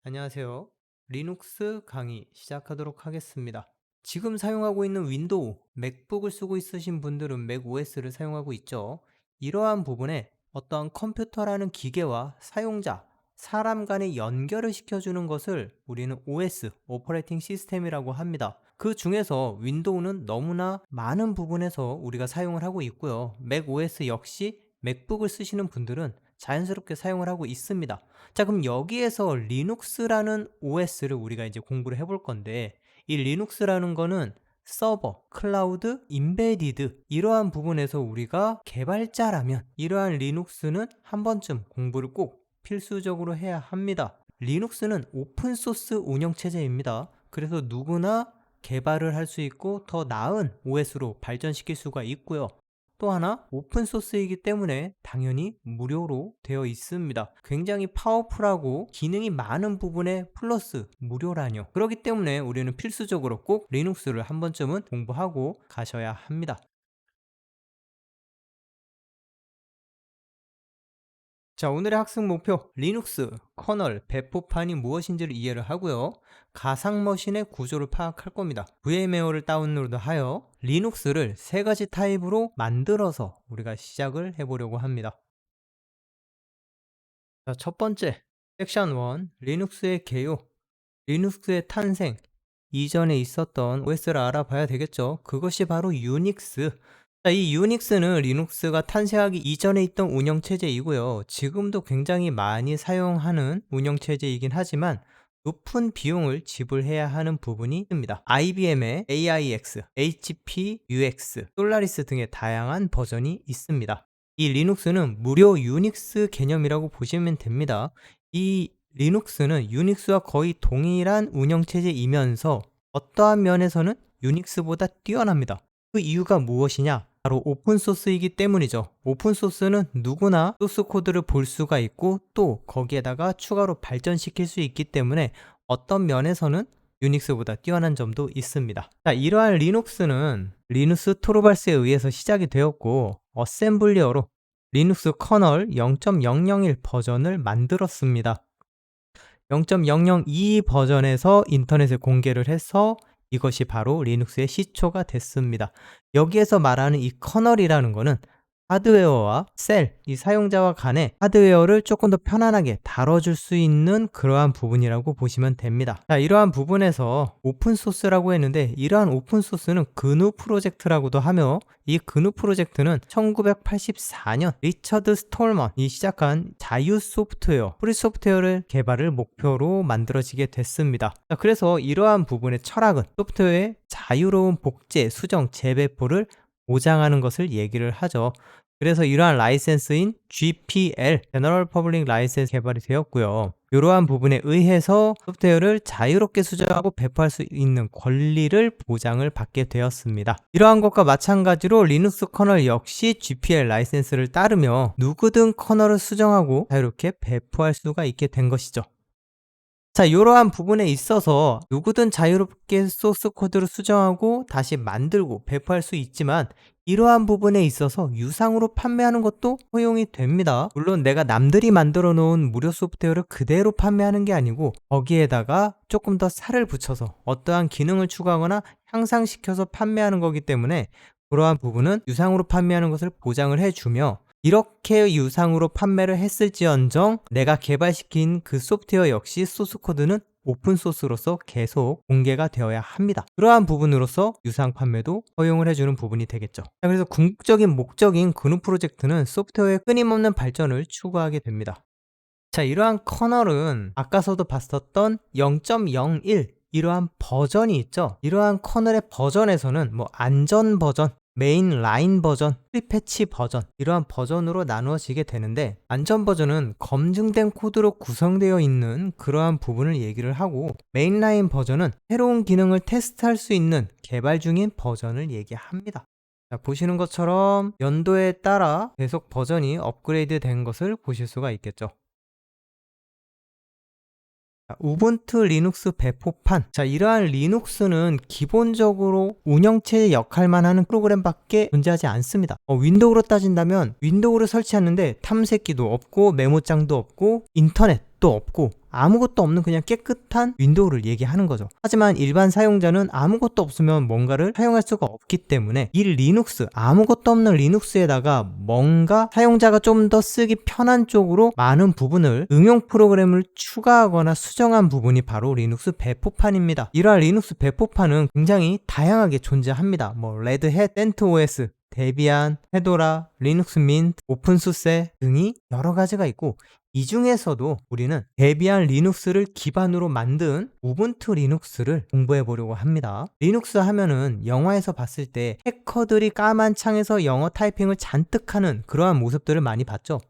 안녕하세요. 리눅스 강의 시작하도록 하겠습니다. 지금 사용하고 있는 윈도우, 맥북을 쓰고 있으신 분들은 맥OS를 사용하고 있죠. 이러한 부분에 어떤 컴퓨터라는 기계와 사용자, 사람 간의 연결을 시켜주는 것을 우리는 OS, 오퍼레이팅 시스템이라고 합니다. 그 중에서 윈도우는 너무나 많은 부분에서 우리가 사용을 하고 있고요. 맥OS 역시 맥북을 쓰시는 분들은 자연스럽게 사용을 하고 있습니다. 자, 그럼 여기에서 리눅스라는 OS를 우리가 이제 공부를 해볼 건데, 이 리눅스라는 거는 서버, 클라우드, 임베디드 이러한 부분에서 우리가 개발자라면 이러한 리눅스는 한 번쯤 공부를 꼭 필수적으로 해야 합니다. 리눅스는 오픈소스 운영체제입니다. 그래서 누구나 개발을 할 수 있고 더 나은 OS로 발전시킬 수가 있고요. 또 하나 오픈소스이기 때문에 당연히 무료로 되어 있습니다. 굉장히 파워풀하고 기능이 많은 부분에 플러스 무료라뇨. 그렇기 때문에 우리는 필수적으로 꼭 리눅스를 한 번쯤은 공부하고 가셔야 합니다. 자, 오늘의 학습 목표 리눅스 커널 배포판이 무엇인지를 이해를 하고요. 가상머신의 구조를 파악할 겁니다. VMware를 다운로드하여 리눅스를 세 가지 타입으로 만들어서 우리가 시작을 해보려고 합니다. 자, 첫 번째, 섹션 1, 리눅스의 개요, 리눅스의 탄생, 이전에 있었던 OS를 알아봐야 되겠죠. 그것이 바로 유닉스. 자, 이 유닉스는 리눅스가 탄생하기 이전에 있던 운영체제이고요. 지금도 굉장히 많이 사용하는 운영체제이긴 하지만 높은 비용을 지불해야 하는 부분이 있습니다. IBM의 AIX, HP UX, 솔라리스 등의 다양한 버전이 있습니다. 이 리눅스는 무료 유닉스 개념이라고 보시면 됩니다. 이 리눅스는 유닉스와 거의 동일한 운영체제이면서 어떠한 면에서는 유닉스보다 뛰어납니다. 그 이유가 무엇이냐? 바로 오픈소스이기 때문이죠. 오픈소스는 누구나 소스 코드를 볼 수가 있고 또 거기에다가 추가로 발전시킬 수 있기 때문에 어떤 면에서는 유닉스보다 뛰어난 점도 있습니다. 자, 이러한 리눅스는 리누스 토르발스에 의해서 시작이 되었고 어셈블리어로 리눅스 커널 0.001 버전을 만들었습니다. 0.002 버전에서 인터넷에 공개를 해서 이것이 바로 리눅스의 시초가 됐습니다. 여기에서 말하는 이 커널이라는 거는 하드웨어와 셀, 이 사용자와 간의 하드웨어를 조금 더 편안하게 다뤄줄 수 있는 그러한 부분이라고 보시면 됩니다. 자, 이러한 부분에서 오픈소스라고 했는데 이러한 오픈소스는 그누 프로젝트라고도 하며 이 그누 프로젝트는 1984년 리처드 스톨먼이 시작한 자유 소프트웨어, 프리 소프트웨어를 개발을 목표로 만들어지게 됐습니다. 자, 그래서 이러한 부분의 철학은 소프트웨어의 자유로운 복제, 수정, 재배포를 보장하는 것을 얘기를 하죠. 그래서 이러한 라이센스인 GPL, General Public License 개발이 되었고요. 이러한 부분에 의해서 소프트웨어를 자유롭게 수정하고 배포할 수 있는 권리를 보장을 받게 되었습니다. 이러한 것과 마찬가지로 리눅스 커널 역시 GPL 라이센스를 따르며 누구든 커널을 수정하고 자유롭게 배포할 수가 있게 된 것이죠. 자, 이러한 부분에 있어서 누구든 자유롭게 소스 코드를 수정하고 다시 만들고 배포할 수 있지만 이러한 부분에 있어서 유상으로 판매하는 것도 허용이 됩니다. 물론 내가 남들이 만들어 놓은 무료 소프트웨어를 그대로 판매하는 게 아니고 거기에다가 조금 더 살을 붙여서 어떠한 기능을 추가하거나 향상시켜서 판매하는 거기 때문에 그러한 부분은 유상으로 판매하는 것을 보장을 해주며 이렇게 유상으로 판매를 했을지언정 내가 개발시킨 그 소프트웨어 역시 소스코드는 오픈소스로서 계속 공개가 되어야 합니다. 그러한 부분으로서 유상 판매도 허용을 해주는 부분이 되겠죠. 그래서 궁극적인 목적인 그누 프로젝트는 소프트웨어의 끊임없는 발전을 추구하게 됩니다. 자, 이러한 커널은 아까서도 봤었던 0.01 이러한 버전이 있죠. 이러한 커널의 버전에서는 안전 버전, 메인 라인 버전, 프리패치 버전 이러한 버전으로 나누어지게 되는데 안전 버전은 검증된 코드로 구성되어 있는 그러한 부분을 얘기를 하고 메인 라인 버전은 새로운 기능을 테스트할 수 있는 개발 중인 버전을 얘기합니다. 자, 보시는 것처럼 연도에 따라 계속 버전이 업그레이드 된 것을 보실 수가 있겠죠. 우분투 리눅스 배포판. 자, 이러한 리눅스는 기본적으로 운영체의 역할만 하는 프로그램밖에 존재하지 않습니다. 윈도우로 따진다면 윈도우를 설치하는데 탐색기도 없고 메모장도 없고 인터넷 값도 없고 아무것도 없는 그냥 깨끗한 윈도우를 얘기하는 거죠. 하지만 일반 사용자는 아무것도 없으면 뭔가를 사용할 수가 없기 때문에 이 리눅스, 아무것도 없는 리눅스에다가 뭔가 사용자가 좀 더 쓰기 편한 쪽으로 많은 부분을 응용 프로그램을 추가하거나 수정한 부분이 바로 리눅스 배포판입니다. 이러한 리눅스 배포판은 굉장히 다양하게 존재합니다. 뭐 레드햇, 센트OS, 데비안, 페도라, 리눅스 민트, 오픈수세 등이 여러 가지가 있고, 이 중에서도 우리는 데비안 리눅스를 기반으로 만든 우분투 리눅스를 공부해 보려고 합니다. 리눅스 하면은 영화에서 봤을 때 해커들이 까만 창에서 영어 타이핑을 잔뜩 하는 그러한 모습들을 많이 봤죠.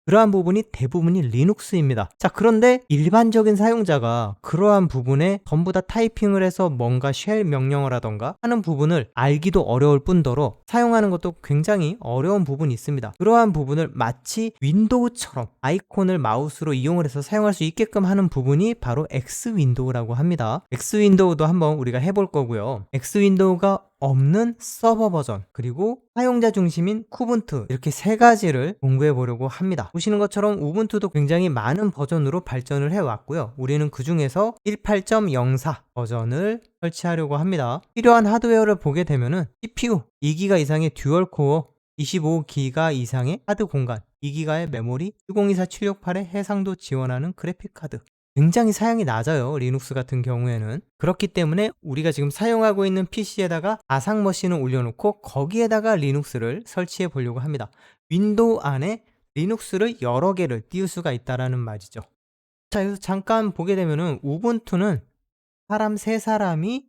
그러한 부분이 대부분이 리눅스입니다. 자, 그런데 일반적인 사용자가 그러한 부분에 전부 다 타이핑을 해서 뭔가 쉘 명령을 하던가 하는 부분을 알기도 어려울 뿐더러 사용하는 것도 굉장히 어려운 부분이 있습니다. 그러한 부분을 마치 윈도우처럼 아이콘을 마우스로 이용을 해서 사용할 수 있게끔 하는 부분이 바로 X윈도우라고 합니다. X윈도우도 한번 우리가 해볼 거고요. X윈도우가 없는 서버 버전, 그리고 사용자 중심인 쿠분투, 이렇게 세 가지를 공부해 보려고 합니다. 보시는 것처럼 우분투도 굉장히 많은 버전으로 발전을 해왔고요. 우리는 그 중에서 18.04 버전을 설치하려고 합니다. 필요한 하드웨어를 보게 되면은 CPU 2기가 이상의 듀얼코어, 25기가 이상의 하드 공간, 2기가의 메모리, 1024-768의 해상도 지원하는 그래픽카드, 굉장히 사양이 낮아요. 리눅스 같은 경우에는. 그렇기 때문에 우리가 지금 사용하고 있는 PC에다가 가상 머신을 올려놓고 거기에다가 리눅스를 설치해 보려고 합니다. 윈도우 안에 리눅스를 여러 개를 띄울 수가 있다라는 말이죠. 자, 여기서 잠깐 보게 되면은 우분투는 사람 세 사람이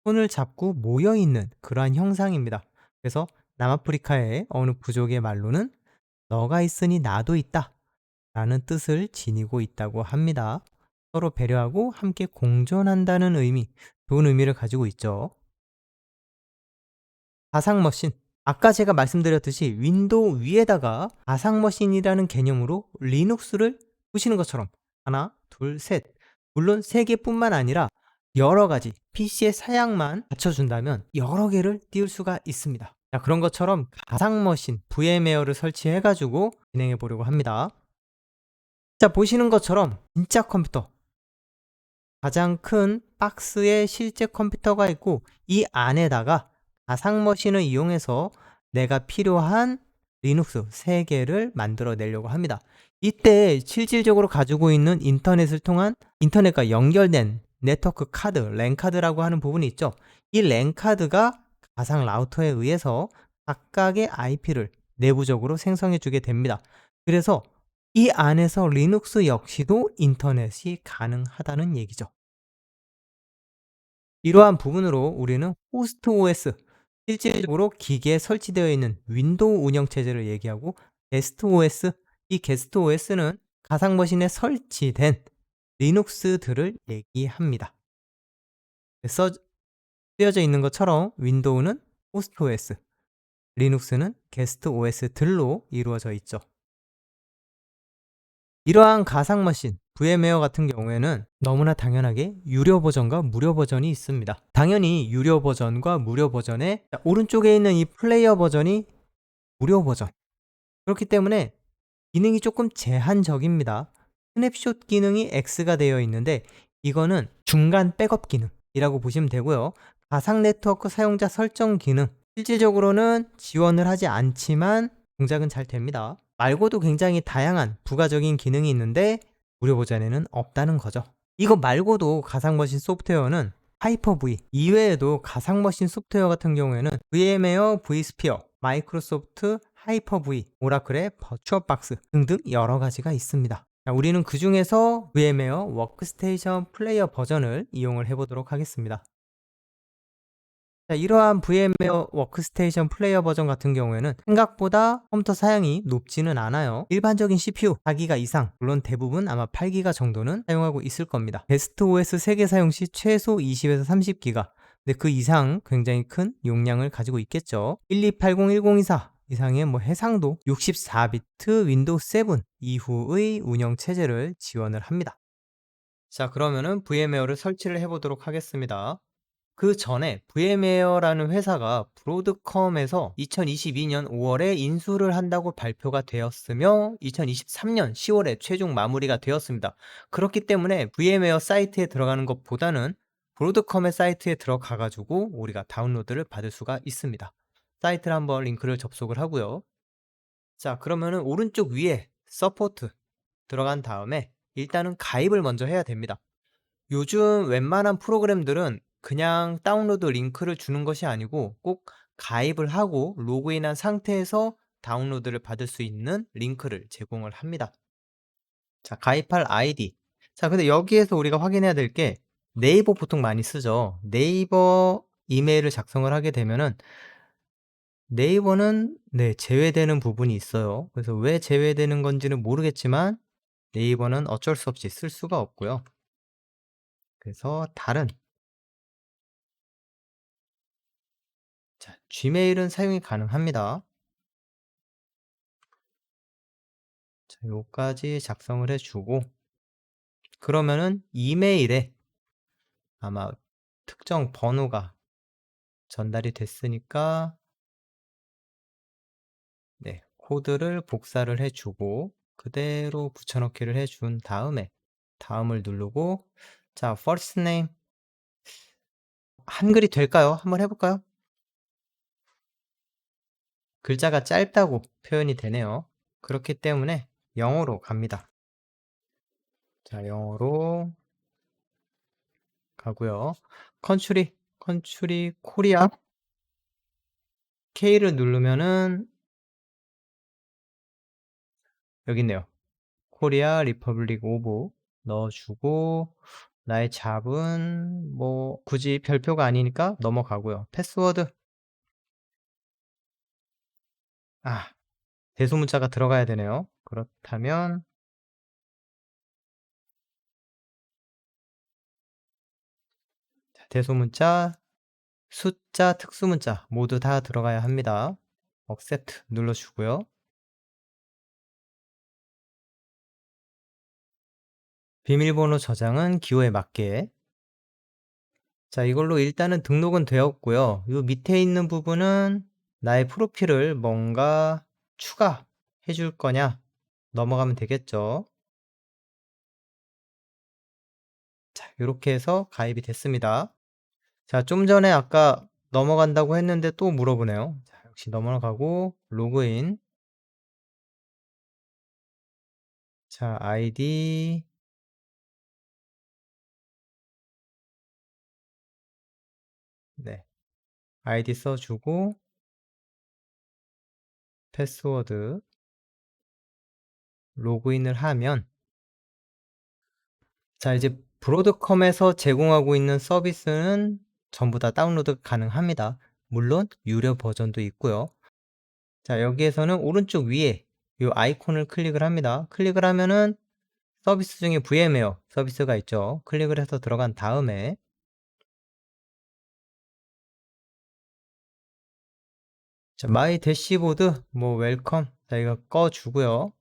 손을 잡고 모여 있는 그러한 형상입니다. 그래서 남아프리카의 어느 부족의 말로는 너가 있으니 나도 있다 라는 뜻을 지니고 있다고 합니다. 서로 배려하고 함께 공존한다는 의미, 좋은 의미를 가지고 있죠. 가상머신, 아까 제가 말씀드렸듯이 윈도우 위에다가 가상머신이라는 개념으로 리눅스를 보시는 것처럼 하나, 둘, 셋, 물론 세 개뿐만 아니라 여러 가지 PC의 사양만 갖춰준다면 여러 개를 띄울 수가 있습니다. 자, 그런 것처럼 가상머신, VMware를 설치해가지고 진행해 보려고 합니다. 자, 보시는 것처럼 진짜 컴퓨터, 가장 큰 박스에 실제 컴퓨터가 있고 이 안에다가 가상머신을 이용해서 내가 필요한 리눅스 3개를 만들어 내려고 합니다. 이때 실질적으로 가지고 있는 인터넷을 통한 인터넷과 연결된 네트워크 카드, 랜 카드라고 하는 부분이 있죠. 이 랜 카드가 가상 라우터에 의해서 각각의 IP를 내부적으로 생성해 주게 됩니다. 그래서 이 안에서 리눅스 역시도 인터넷이 가능하다는 얘기죠. 이러한 부분으로 우리는 호스트 OS, 실질적으로 기기에 설치되어 있는 윈도우 운영체제를 얘기하고, 게스트 OS, 이 게스트 OS는 가상머신에 설치된 리눅스들을 얘기합니다. 쓰여져 있는 것처럼 윈도우는 호스트 OS, 리눅스는 게스트 OS들로 이루어져 있죠. 이러한 가상머신, VMware 같은 경우에는 너무나 당연하게 유료 버전과 무료 버전이 있습니다. 당연히 유료 버전과 무료 버전의 오른쪽에 있는 이 플레이어 버전이 무료 버전. 그렇기 때문에 기능이 조금 제한적입니다. 스냅샷 기능이 X가 되어 있는데 이거는 중간 백업 기능이라고 보시면 되고요. 가상 네트워크 사용자 설정 기능, 실질적으로는 지원을 하지 않지만 동작은 잘 됩니다. 말고도 굉장히 다양한 부가적인 기능이 있는데 무료 버전에는 없다는 거죠. 이거 말고도 가상머신 소프트웨어는 하이퍼V 이외에도 가상머신 소프트웨어 같은 경우에는 VMware vSphere, 마이크로소프트 하이퍼V, 오라클의 버추얼박스 등등 여러 가지가 있습니다. 자, 우리는 그 중에서 VMware 워크스테이션 플레이어 버전을 이용을 해보도록 하겠습니다. 자, 이러한 VMware 워크스테이션 플레이어 버전 같은 경우에는 생각보다 컴퓨터 사양이 높지는 않아요. 일반적인 CPU 4기가 이상, 물론 대부분 아마 8기가 정도는 사용하고 있을 겁니다. 게스트 OS 3개 사용 시 최소 20에서 30기가, 근데 그 이상 굉장히 큰 용량을 가지고 있겠죠. 1280-1024 이상의 해상도, 64비트 윈도우 7 이후의 운영 체제를 지원을 합니다. 자, 그러면은 VMware를 설치를 해보도록 하겠습니다. 그전에 VM웨어라는 회사가 브로드컴에서 2022년 5 월에 인수를 한다고 발표가 되었으며 2023년 10 월에 최종 마무리가 되었습니다. 그렇기 때문에 VM웨어 사이트에 들어가는 것보다는 브로드컴의 사이트에 들어가 가지고 우리가 다운로드를 받을 수가 있습니다. 사이트를 한번 링크를 접속을 하고요. 자, 그러면은 오른쪽 위에 서포트 들어간 다음에 일단은 가입을 먼저 해야 됩니다. 요즘 웬만한 프로그램들은 그냥 다운로드 링크를 주는 것이 아니고 꼭 가입을 하고 로그인한 상태에서 다운로드를 받을 수 있는 링크를 제공을 합니다. 자, 가입할 아이디. 자, 근데 여기에서 우리가 확인해야 될 게 네이버 보통 많이 쓰죠. 네이버 이메일을 작성을 하게 되면은 네이버는 네, 제외되는 부분이 있어요. 그래서 왜 제외되는 건지는 모르겠지만 네이버는 어쩔 수 없이 쓸 수가 없고요. 그래서 다른 자, 지메일은 사용이 가능합니다. 자, 요까지 작성을 해 주고 그러면은 이메일에 아마 특정 번호가 전달이 됐으니까 네, 코드를 복사를 해 주고 그대로 붙여 넣기를 해 준 다음에 다음을 누르고 자, first name 한글이 될까요? 한번 해 볼까요? 글자가 짧다고 표현이 되네요. 그렇기 때문에 영어로 갑니다. 자, 영어로 가고요. 컨트리 코리아 K를 누르면은 여기 있네요. 코리아 리퍼블릭 오브 넣어 주고 나의 잡은 뭐 굳이 별표가 아니니까 넘어가고요. 패스워드 아, 대소문자가 들어가야 되네요. 그렇다면 대소문자, 숫자, 특수문자 모두 다 들어가야 합니다. accept 눌러 주고요. 비밀번호 저장은 기호에 맞게 자, 이걸로 일단은 등록은 되었고요. 요 밑에 있는 부분은 나의 프로필을 뭔가 추가해 줄 거냐 넘어가면 되겠죠. 자, 요렇게 해서 가입이 됐습니다. 자, 좀 전에 아까 넘어간다고 했는데 또 물어보네요. 자, 역시 넘어가고 로그인. 자, 아이디 네. 아이디 써 주고 패스워드 로그인을 하면 자, 이제 브로드컴에서 제공하고 있는 서비스는 전부 다 다운로드 가능합니다. 물론 유료 버전도 있고요. 자, 여기에서는 오른쪽 위에 이 아이콘을 클릭을 합니다. 클릭을 하면은 서비스 중에 VM웨어 서비스가 있죠. 클릭을 해서 들어간 다음에 자, 마이 대시보드 뭐 웰컴 자, 이거 꺼 주고요.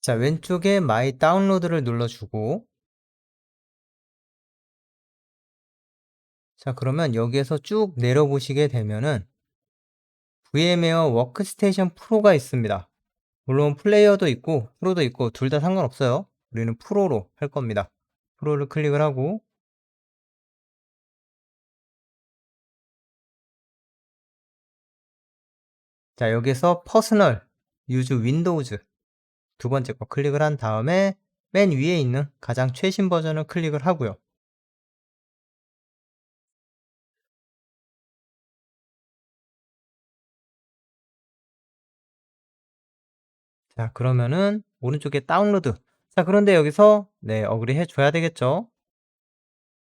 자, 왼쪽에 마이 다운로드를 눌러 주고 자, 그러면 여기에서 쭉 내려보시게 되면은 VM웨어 워크스테이션 프로가 있습니다. 물론 플레이어도 있고 프로도 있고 둘 다 상관없어요. 우리는 프로로 할 겁니다. 프로를 클릭을 하고 자, 여기서 퍼스널 유즈 윈도우즈 두 번째 거 클릭을 한 다음에 맨 위에 있는 가장 최신 버전을 클릭을 하고요. 자, 그러면은 오른쪽에 다운로드. 자, 그런데 여기서 네, 어그리 해 줘야 되겠죠.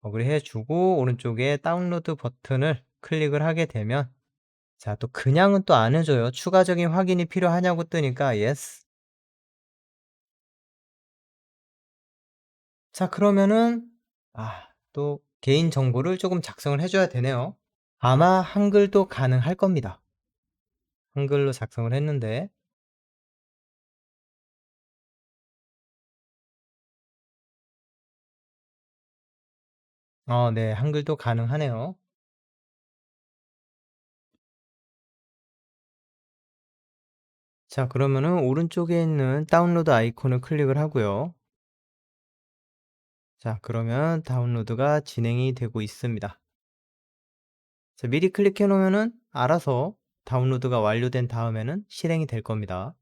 어그리 해 주고 오른쪽에 다운로드 버튼을 클릭을 하게 되면 자, 또 그냥은 또 안 해 줘요. 추가적인 확인이 필요하냐고 뜨니까 yes. 자, 그러면은 또 개인 정보를 조금 작성을 해 줘야 되네요. 아마 한글도 가능할 겁니다. 한글로 작성을 했는데 네, 한글도 가능하네요. 자, 그러면은 오른쪽에 있는 다운로드 아이콘을 클릭을 하고요. 자, 그러면 다운로드가 진행이 되고 있습니다. 자, 미리 클릭해 놓으면은 알아서 다운로드가 완료된 다음에는 실행이 될 겁니다.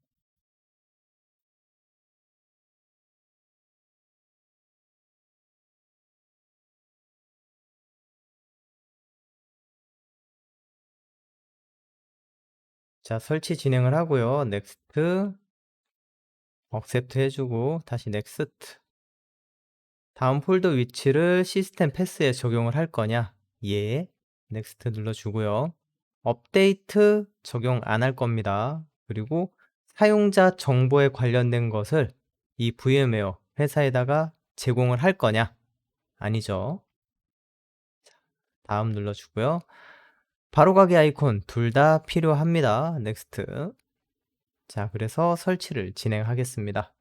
자, 설치 진행을 하고요. 넥스트, 억셉트 해주고 다시 넥스트. 다음 폴더 위치를 시스템 패스에 적용을 할 거냐? 예. 넥스트 눌러주고요. 업데이트 적용 안 할 겁니다. 그리고 사용자 정보에 관련된 것을 이 VM웨어 회사에다가 제공을 할 거냐? 아니죠. 다음 눌러주고요. 바로가기 아이콘 둘 다 필요합니다. 넥스트. 자, 그래서 설치를 진행하겠습니다.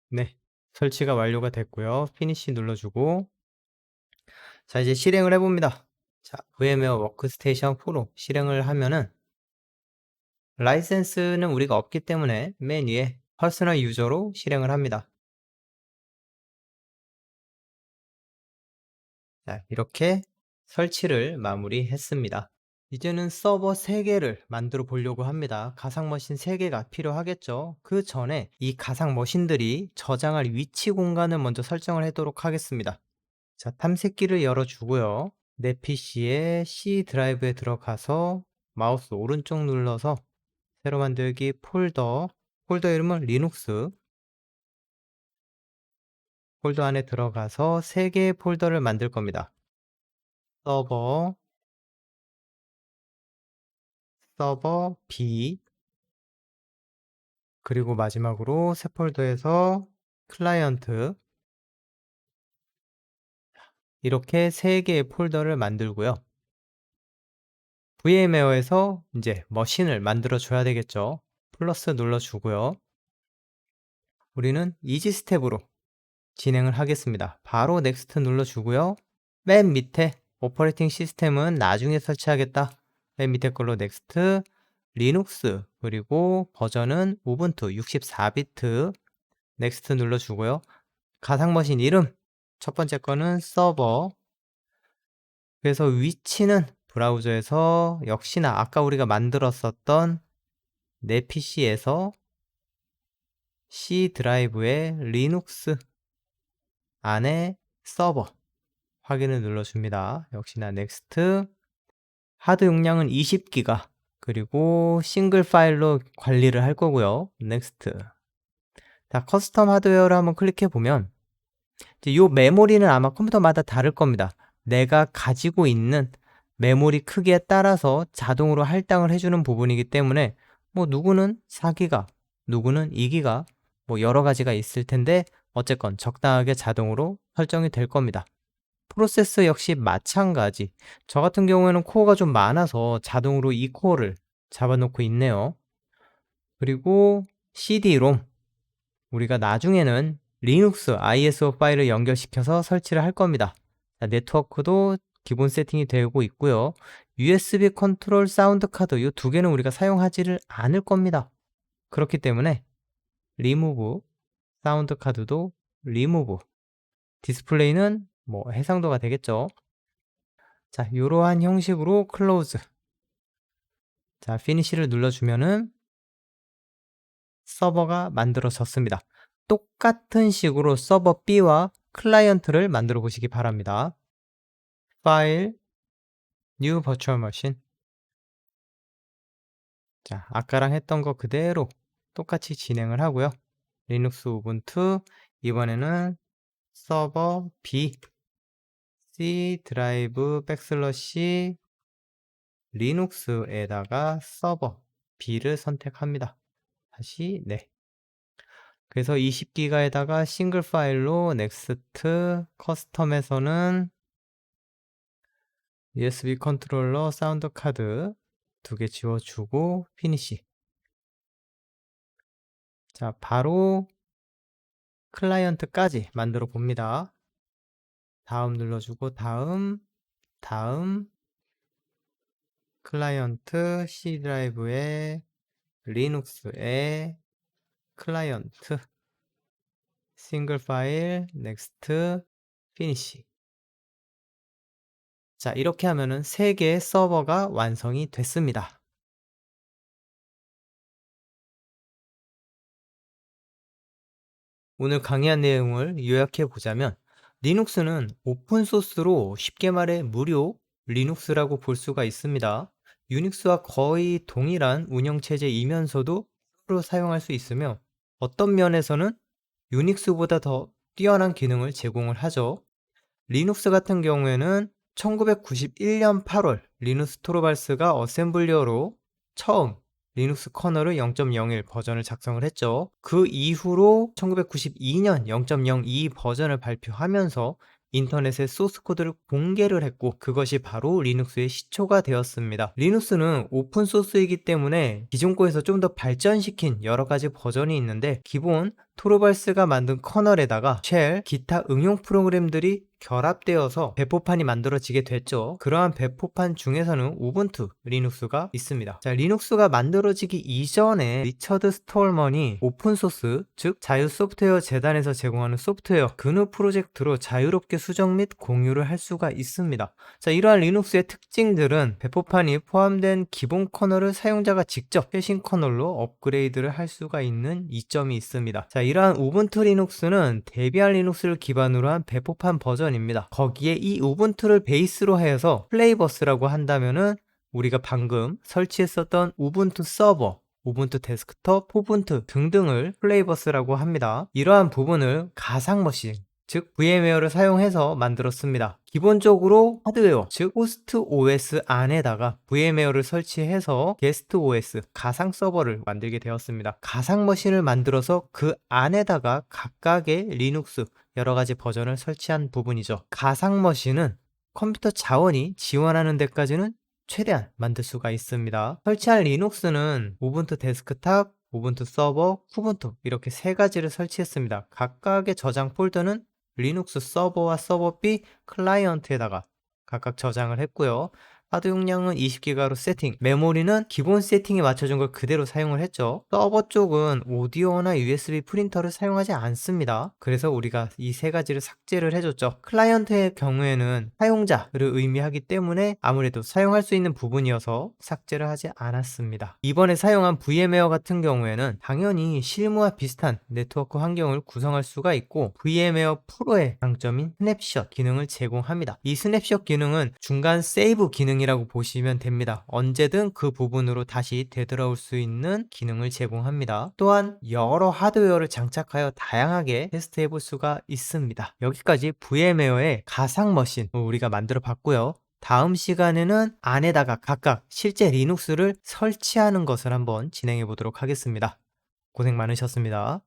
네. 설치가 완료가 됐고요. 피니시 눌러주고 자, 이제 실행을 해봅니다. 자, VM웨어 워크스테이션 프로 실행을 하면은 라이센스는 우리가 없기 때문에 맨 위에 퍼스널 유저로 실행을 합니다. 자, 이렇게 설치를 마무리했습니다. 이제는 서버 3개를 만들어 보려고 합니다. 가상 머신 3개가 필요하겠죠. 그 전에 이 가상 머신들이 저장할 위치 공간을 먼저 설정을 하도록 하겠습니다. 자, 탐색기를 열어주고요. 내 PC의 C 드라이브에 들어가서 마우스 오른쪽 눌러서 새로 만들기 폴더 이름은 리눅스, 폴더 안에 들어가서 3개의 폴더를 만들 겁니다. 서버, 서버 B, 그리고 마지막으로 새 폴더에서 클라이언트, 이렇게 3개의 폴더를 만들고요. VM웨어에서 이제 머신을 만들어 줘야 되겠죠. 플러스 눌러주고요. 우리는 이지 스텝으로 진행을 하겠습니다. 바로 넥스트 눌러주고요. 맨 밑에 오퍼레이팅 시스템은 나중에 설치하겠다. 맨 밑에 걸로 넥스트, 리눅스, 그리고 버전은 우분투 64비트 넥스트 눌러주고요. 가상머신 이름 첫 번째 거는 서버, 그래서 위치는 브라우저에서 역시나 아까 우리가 만들었었던 내 PC에서 C 드라이브의 리눅스 안에 서버 확인을 눌러줍니다. 역시나 넥스트. 하드 용량은 20기가, 그리고 싱글 파일로 관리를 할 거고요. 넥스트. 자, 커스텀 하드웨어를 한번 클릭해 보면 이 메모리는 아마 컴퓨터마다 다를 겁니다. 내가 가지고 있는 메모리 크기에 따라서 자동으로 할당을 해주는 부분이기 때문에 뭐 누구는 4기가, 누구는 2기가, 뭐 여러 가지가 있을 텐데 어쨌건 적당하게 자동으로 설정이 될 겁니다. 프로세서 역시 마찬가지. 저 같은 경우에는 코어가 좀 많아서 자동으로 이 코어를 잡아놓고 있네요. 그리고 CD-ROM, 우리가 나중에는 리눅스 ISO 파일을 연결시켜서 설치를 할 겁니다. 자, 네트워크도 기본 세팅이 되고 있고요. USB 컨트롤 사운드 카드 이 두 개는 우리가 사용하지를 않을 겁니다. 그렇기 때문에 리무브, 사운드 카드도 리무브, 디스플레이는 뭐 해상도가 되겠죠. 자, 이러한 형식으로 클로즈. 자, 피니시를 눌러주면은 서버가 만들어졌습니다. 똑같은 식으로 서버 B와 클라이언트를 만들어 보시기 바랍니다. 파일, New Virtual Machine. 자, 아까랑 했던 거 그대로 똑같이 진행을 하고요. 리눅스 우분투, 이번에는 서버 B, C 드라이브 백슬러시 리눅스에다가 서버 B를 선택합니다. 다시 네. 그래서 20기가에다가 싱글 파일로 넥스트, 커스텀에서는 USB 컨트롤러 사운드 카드 2개 지워주고 피니시. 자, 바로 클라이언트까지 만들어 봅니다. 다음 눌러주고 다음 클라이언트 C 드라이브에 리눅스에 클라이언트 싱글 파일 넥스트 피니시. 자, 이렇게 하면은 3개의 서버가 완성이 됐습니다. 오늘 강의한 내용을 요약해 보자면 리눅스는 오픈소스로 쉽게 말해 무료 리눅스라고 볼 수가 있습니다. 유닉스와 거의 동일한 운영체제이면서도 프로 사용할 수 있으며 어떤 면에서는 유닉스보다 더 뛰어난 기능을 제공을 하죠. 리눅스 같은 경우에는 1991년 8월 리누스 토르발스가 어셈블리어로 처음 리눅스 커널을 0.01 버전을 작성을 했죠. 그 이후로 1992년 0.02 버전을 발표하면서 인터넷에 소스 코드를 공개를 했고 그것이 바로 리눅스의 시초가 되었습니다. 리눅스는 오픈 소스이기 때문에 기존 거에서 좀 더 발전시킨 여러 가지 버전이 있는데 기본 토르발스가 만든 커널에다가 쉘, 기타 응용 프로그램들이 결합되어서 배포판이 만들어지게 됐죠. 그러한 배포판 중에서는 우분투 리눅스가 있습니다. 자, 리눅스가 만들어지기 이전에 리처드 스톨먼이 오픈소스, 즉 자유 소프트웨어 재단에서 제공하는 소프트웨어 그누 프로젝트로 자유롭게 수정 및 공유를 할 수가 있습니다. 자, 이러한 리눅스의 특징들은 배포판이 포함된 기본 커널을 사용자가 직접 최신 커널로 업그레이드를 할 수가 있는 이점이 있습니다. 자, 이러한 우분투 리눅스는 데비안 리눅스를 기반으로 한 배포판 버전입니다. 거기에 이 우분투를 베이스로 해서 플레이버스라고 한다면은 우리가 방금 설치했었던 우분투 서버, 우분투 데스크톱, 후분투 등등을 플레이버스라고 합니다. 이러한 부분을 가상 머신, 즉 VMware를 사용해서 만들었습니다. 기본적으로 하드웨어, 즉 호스트 OS 안에다가 VMware를 설치해서 게스트 OS, 가상 서버를 만들게 되었습니다. 가상 머신을 만들어서 그 안에다가 각각의 리눅스 여러 가지 버전을 설치한 부분이죠. 가상 머신은 컴퓨터 자원이 지원하는 데까지는 최대한 만들 수가 있습니다. 설치한 리눅스는 우분투 데스크탑, 우분투 서버, 쿠분투 이렇게 3가지를 설치했습니다. 각각의 저장 폴더는 리눅스 서버와 서버 B 클라이언트에다가 각각 저장을 했고요. 하드 용량은 20기가로 세팅, 메모리는 기본 세팅에 맞춰준 걸 그대로 사용을 했죠. 서버 쪽은 오디오나 USB 프린터를 사용하지 않습니다. 그래서 우리가 이 3가지를 삭제를 해줬죠. 클라이언트의 경우에는 사용자를 의미하기 때문에 아무래도 사용할 수 있는 부분이어서 삭제를 하지 않았습니다. 이번에 사용한 VMware 같은 경우에는 당연히 실무와 비슷한 네트워크 환경을 구성할 수가 있고 VMware 프로의 장점인 스냅샷 기능을 제공합니다. 이 스냅샷 기능은 중간 세이브 기능이라고 보시면 됩니다. 언제든 그 부분으로 다시 되돌아올 수 있는 기능을 제공합니다. 또한 여러 하드웨어를 장착하여 다양하게 테스트해 볼 수가 있습니다. 여기까지 VMware의 가상 머신 우리가 만들어 봤고요. 다음 시간에는 안에다가 각각 실제 리눅스를 설치하는 것을 한번 진행해 보도록 하겠습니다. 고생 많으셨습니다.